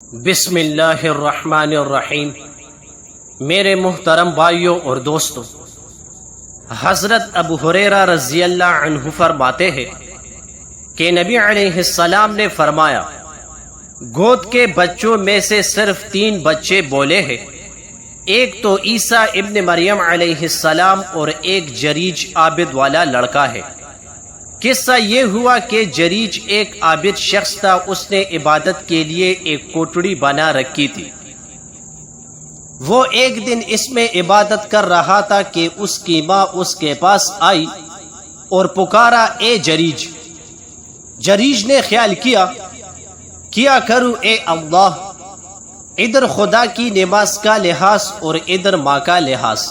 بسم اللہ الرحمن الرحیم۔ میرے محترم بھائیوں اور دوستوں، حضرت ابو ہریرہ رضی اللہ عنہ فرماتے ہیں کہ نبی علیہ السلام نے فرمایا، گود کے بچوں میں سے صرف 3 بچے بولے ہیں، ایک تو عیسیٰ ابن مریم علیہ السلام اور ایک جریج عابد والا لڑکا ہے۔ قصہ یہ ہوا کہ جریج ایک عابد شخص تھا، اس نے عبادت کے لیے ایک کوٹڑی بنا رکھی تھی۔ وہ ایک دن اس میں عبادت کر رہا تھا کہ اس کی ماں اس کے پاس آئی اور پکارا، اے جریج۔ جریج نے خیال کیا کروں اے اللہ، ادھر خدا کی نماز کا لحاظ اور ادھر ماں کا لحاظ۔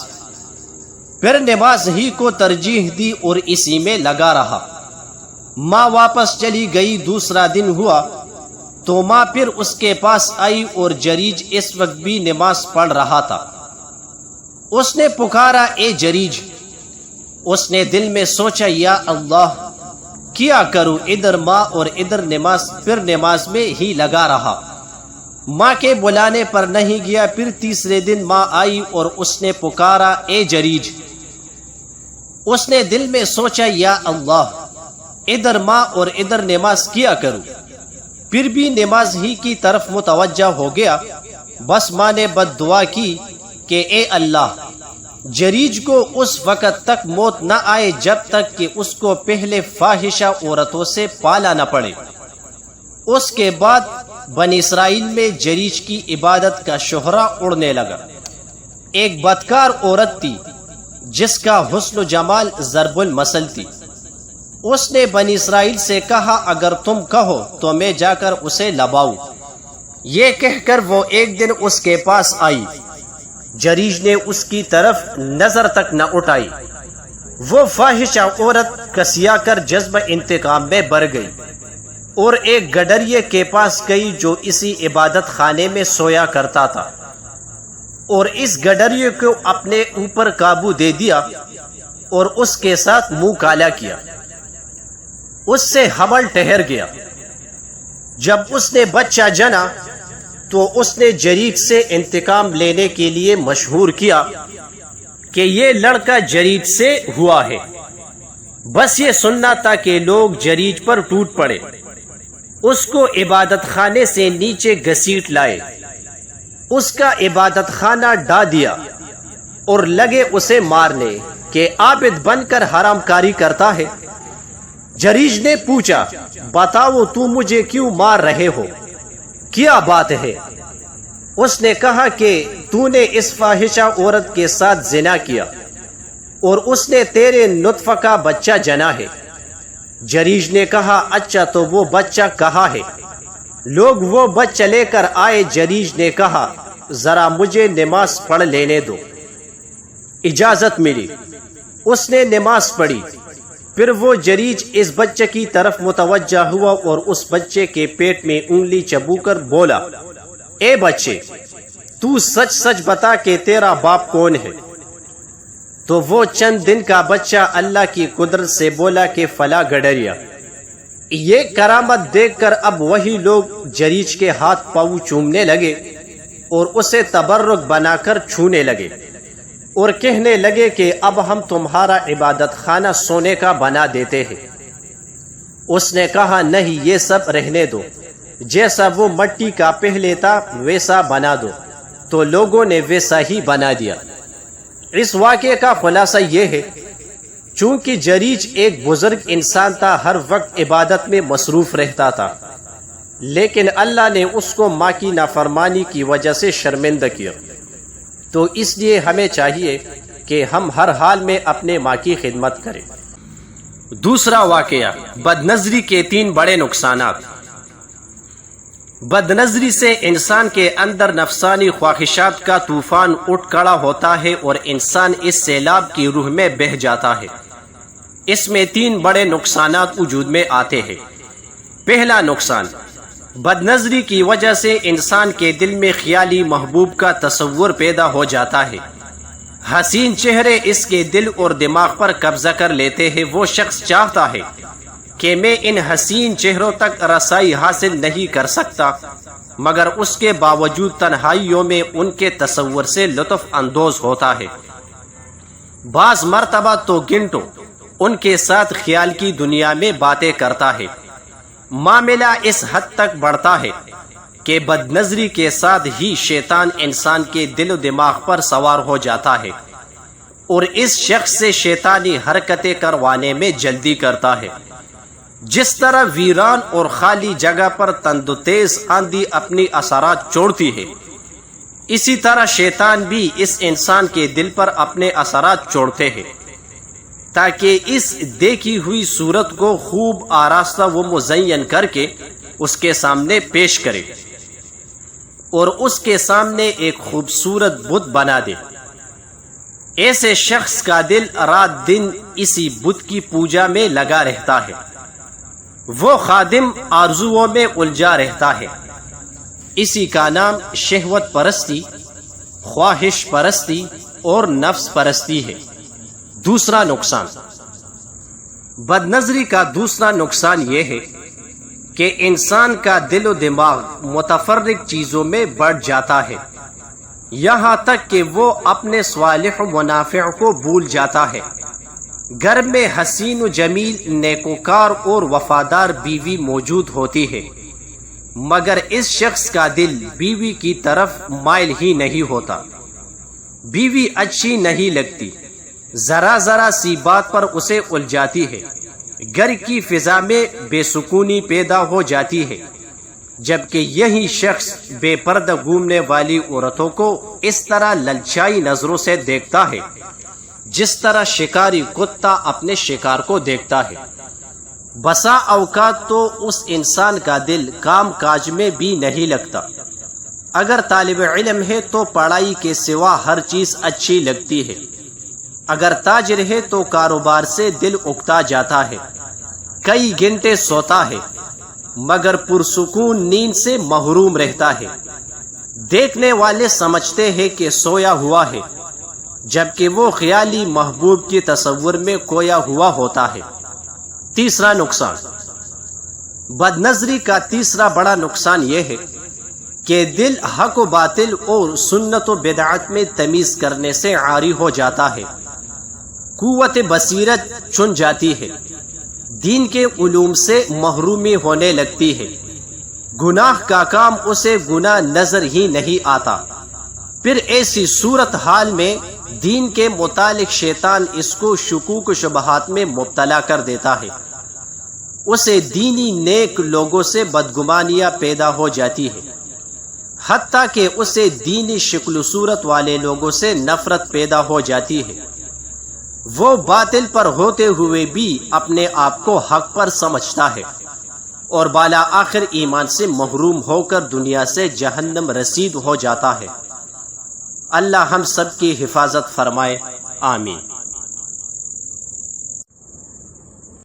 پھر نماز ہی کو ترجیح دی اور اسی میں لگا رہا۔ ماں واپس چلی گئی۔ دوسرا دن ہوا تو ماں پھر اس کے پاس آئی اور جریج اس وقت بھی نماز پڑھ رہا تھا۔ اس نے پکارا، اے جریج۔ اس نے دل میں سوچا، یا اللہ، کیا کروں، ادھر ماں اور ادھر نماز۔ پھر نماز میں ہی لگا رہا، ماں کے بلانے پر نہیں گیا۔ پھر تیسرے دن ماں آئی اور اس نے پکارا، اے جریج۔ اس نے دل میں سوچا، یا اللہ، ادھر ماں اور ادھر نماز کیا کروں۔ پھر بھی نماز ہی کی طرف متوجہ ہو گیا۔ بس ماں نے بد دعا کی کہ اے اللہ، جریج کو اس وقت تک موت نہ آئے جب تک کہ اس کو پہلے فاحشہ عورتوں سے پالا نہ پڑے۔ اس کے بعد بنی اسرائیل میں جریج کی عبادت کا شہرہ اڑنے لگا۔ ایک بدکار عورت تھی جس کا حسن و جمال ضرب المثل تھی۔ اس نے بنی اسرائیل سے کہا، اگر تم کہو تو میں جا کر اسے لباؤں۔ یہ کہہ کر وہ ایک دن اس کے پاس آئی۔ جریج نے اس کی طرف نظر تک نہ اٹھائی۔ وہ فاحشہ عورت کسیا کر جذبہ انتقام میں بھر گئی اور ایک گڈریے کے پاس گئی جو اسی عبادت خانے میں سویا کرتا تھا، اور اس گڈریے کو اپنے اوپر قابو دے دیا اور اس کے ساتھ منہ کالا کیا۔ اس سے حمل ٹھہر گیا۔ جب اس نے بچہ جنا تو اس نے جریج سے انتقام لینے کے لیے مشہور کیا کہ یہ لڑکا جریج سے ہوا ہے۔ بس یہ سننا تھا کہ لوگ جریج پر ٹوٹ پڑے، اس کو عبادت خانے سے نیچے گھسیٹ لائے، اس کا عبادت خانہ ڈھا دیا اور لگے اسے مارنے کہ عابد بن کر حرام کاری کرتا ہے۔ جریج نے پوچھا، بتاؤ تو مجھے کیوں مار رہے ہو، کیا بات ہے؟ اس نے کہا کہ تو نے اس فاحشہ عورت کے ساتھ زنا کیا اور اس نے تیرے نطفہ کا بچہ جنا ہے۔ جریج نے کہا، اچھا تو وہ بچہ کہاں ہے؟ لوگ وہ بچہ لے کر آئے۔ جریج نے کہا، ذرا مجھے نماز پڑھ لینے دو۔ اجازت ملی، اس نے نماز پڑھی۔ پھر وہ جریج اس بچے کی طرف متوجہ ہوا اور اس بچے کے پیٹ میں انگلی چبو کر بولا، اے بچے، تو سچ سچ بتا کہ تیرا باپ کون ہے؟ تو وہ چند دن کا بچہ اللہ کی قدرت سے بولا کہ فلاں گڈریا۔ یہ کرامت دیکھ کر اب وہی لوگ جریج کے ہاتھ پاؤں چومنے لگے اور اسے تبرک بنا کر چھونے لگے اور کہنے لگے کہ اب ہم تمہارا عبادت خانہ سونے کا بنا دیتے ہیں۔ اس نے کہا، نہیں، یہ سب رہنے دو، جیسا وہ مٹی کا پہلے تھا ویسا بنا دو۔ تو لوگوں نے ویسا ہی بنا دیا۔ اس واقعے کا خلاصہ یہ ہے، چونکہ جریج ایک بزرگ انسان تھا، ہر وقت عبادت میں مصروف رہتا تھا، لیکن اللہ نے اس کو ماں کی نافرمانی کی وجہ سے شرمندہ کیا۔ تو اس لیے ہمیں چاہیے کہ ہم ہر حال میں اپنے ماں کی خدمت کریں۔ دوسرا واقعہ، بد نظری کے 3 بڑے نقصانات۔ بد نظری سے انسان کے اندر نفسانی خواہشات کا طوفان اٹھ کھڑا ہوتا ہے اور انسان اس سیلاب کی روح میں بہہ جاتا ہے۔ اس میں 3 بڑے نقصانات وجود میں آتے ہیں۔ پہلا نقصان، بد نظری کی وجہ سے انسان کے دل میں خیالی محبوب کا تصور پیدا ہو جاتا ہے۔ حسین چہرے اس کے دل اور دماغ پر قبضہ کر لیتے ہیں۔ وہ شخص چاہتا ہے کہ میں ان حسین چہروں تک رسائی حاصل نہیں کر سکتا، مگر اس کے باوجود تنہائیوں میں ان کے تصور سے لطف اندوز ہوتا ہے۔ بعض مرتبہ تو گھنٹوں ان کے ساتھ خیال کی دنیا میں باتیں کرتا ہے۔ معاملہ اس حد تک بڑھتا ہے کہ بد نظری کے ساتھ ہی شیطان انسان کے دل و دماغ پر سوار ہو جاتا ہے اور اس شخص سے شیطانی حرکتیں کروانے میں جلدی کرتا ہے۔ جس طرح ویران اور خالی جگہ پر تند و تیز آندھی اپنی اثرات چھوڑتی ہے، اسی طرح شیطان بھی اس انسان کے دل پر اپنے اثرات چھوڑتے ہیں تاکہ اس دیکھی ہوئی صورت کو خوب آراستہ و مزین کر کے اس کے سامنے پیش کرے اور اس کے سامنے ایک خوبصورت بت بنا دے۔ ایسے شخص کا دل رات دن اسی بت کی پوجا میں لگا رہتا ہے، وہ خادم آرزوؤں میں الجھا رہتا ہے۔ اسی کا نام شہوت پرستی، خواہش پرستی اور نفس پرستی ہے۔ دوسرا نقصان، بد نظری کا دوسرا نقصان یہ ہے کہ انسان کا دل و دماغ متفرق چیزوں میں بڑھ جاتا ہے، یہاں تک کہ وہ اپنے صالح منافع کو بھول جاتا ہے۔ گھر میں حسین و جمیل، نیکوکار اور وفادار بیوی موجود ہوتی ہے، مگر اس شخص کا دل بیوی کی طرف مائل ہی نہیں ہوتا۔ بیوی اچھی نہیں لگتی، ذرا ذرا سی بات پر اسے الجھاتی ہے، گھر کی فضا میں بے سکونی پیدا ہو جاتی ہے، جبکہ یہی شخص بے پردہ گھومنے والی عورتوں کو اس طرح للچائی نظروں سے دیکھتا ہے جس طرح شکاری کتا اپنے شکار کو دیکھتا ہے۔ بسا اوقات تو اس انسان کا دل کام کاج میں بھی نہیں لگتا۔ اگر طالب علم ہے تو پڑھائی کے سوا ہر چیز اچھی لگتی ہے، اگر تاجر ہے تو کاروبار سے دل اکتا جاتا ہے، کئی گھنٹے سوتا ہے مگر پرسکون نیند سے محروم رہتا ہے۔ دیکھنے والے سمجھتے ہیں کہ سویا ہوا ہے، جبکہ وہ خیالی محبوب کے تصور میں کھویا ہوا ہوتا ہے۔ تیسرا نقصان، بد نظری کا تیسرا بڑا نقصان یہ ہے کہ دل حق و باطل اور سنت و بدعت میں تمیز کرنے سے عاری ہو جاتا ہے، قوت بصیرت چن جاتی ہے، دین کے علوم سے محرومی ہونے لگتی ہے، گناہ کا کام اسے گناہ نظر ہی نہیں آتا۔ پھر ایسی صورت حال میں دین کے متعلق شیطان اس کو شکوک و شبہات میں مبتلا کر دیتا ہے، اسے دینی نیک لوگوں سے بدگمانیاں پیدا ہو جاتی ہے، حتیٰ کہ اسے دینی شکل و صورت والے لوگوں سے نفرت پیدا ہو جاتی ہے۔ وہ باطل پر ہوتے ہوئے بھی اپنے آپ کو حق پر سمجھتا ہے اور بالا آخر ایمان سے محروم ہو کر دنیا سے جہنم رسید ہو جاتا ہے۔ اللہ ہم سب کی حفاظت فرمائے، آمین۔